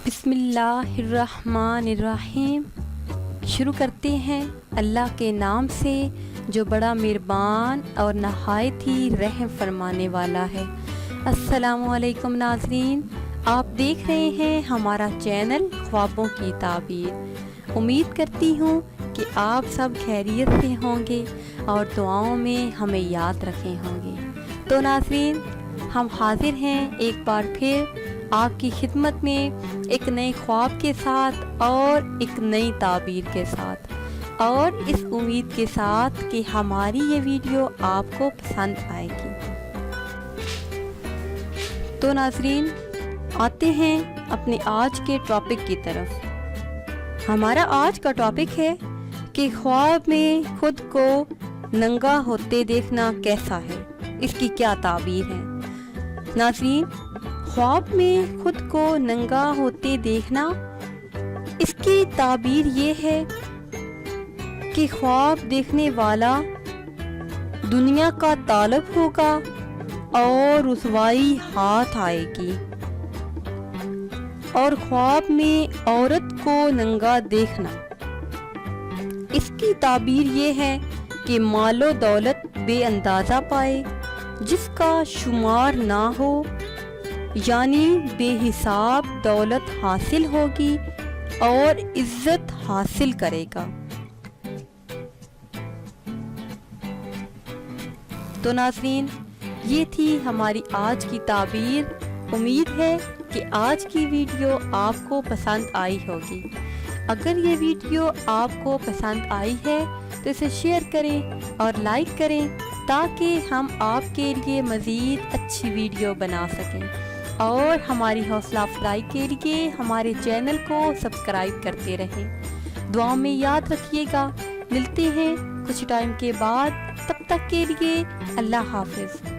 بسم اللہ الرحمن الرحیم۔ شروع کرتے ہیں اللہ کے نام سے جو بڑا مہربان اور نہایت ہی رحم فرمانے والا ہے۔ السلام علیکم ناظرین، آپ دیکھ رہے ہیں ہمارا چینل خوابوں کی تعبیر۔ امید کرتی ہوں کہ آپ سب خیریت سے ہوں گے اور دعاؤں میں ہمیں یاد رکھے ہوں گے۔ تو ناظرین، ہم حاضر ہیں ایک بار پھر آپ کی خدمت میں ایک نئے خواب کے ساتھ اور ایک نئی تعبیر کے ساتھ، اور اس امید کے ساتھ کہ ہماری یہ ویڈیو آپ کو پسند آئے گی۔ تو ناظرین، آتے ہیں اپنے آج کے ٹاپک کی طرف۔ ہمارا آج کا ٹاپک ہے کہ خواب میں خود کو ننگا ہوتے دیکھنا کیسا ہے، اس کی کیا تعبیر ہے۔ ناظرین، خواب میں خود کو ننگا ہوتے دیکھنا، اس کی تعبیر یہ ہے کہ خواب دیکھنے والا دنیا کا طالب ہوگا اور رسوائی ہاتھ آئے گی، اور خواب میں عورت کو ننگا دیکھنا، اس کی تعبیر یہ ہے کہ مال و دولت بے اندازہ پائے جس کا شمار نہ ہو، یعنی بے حساب دولت حاصل ہوگی اور عزت حاصل کرے گا۔ تو ناظرین، یہ تھی ہماری آج کی تعبیر۔ امید ہے کہ آج کی ویڈیو آپ کو پسند آئی ہوگی۔ اگر یہ ویڈیو آپ کو پسند آئی ہے تو اسے شیئر کریں اور لائک کریں تاکہ ہم آپ کے لیے مزید اچھی ویڈیو بنا سکیں، اور ہماری حوصلہ افزائی کے لیے ہمارے چینل کو سبسکرائب کرتے رہیں۔ دعا میں یاد رکھیے گا۔ ملتے ہیں کچھ ٹائم کے بعد، تب تک کے لیے اللہ حافظ۔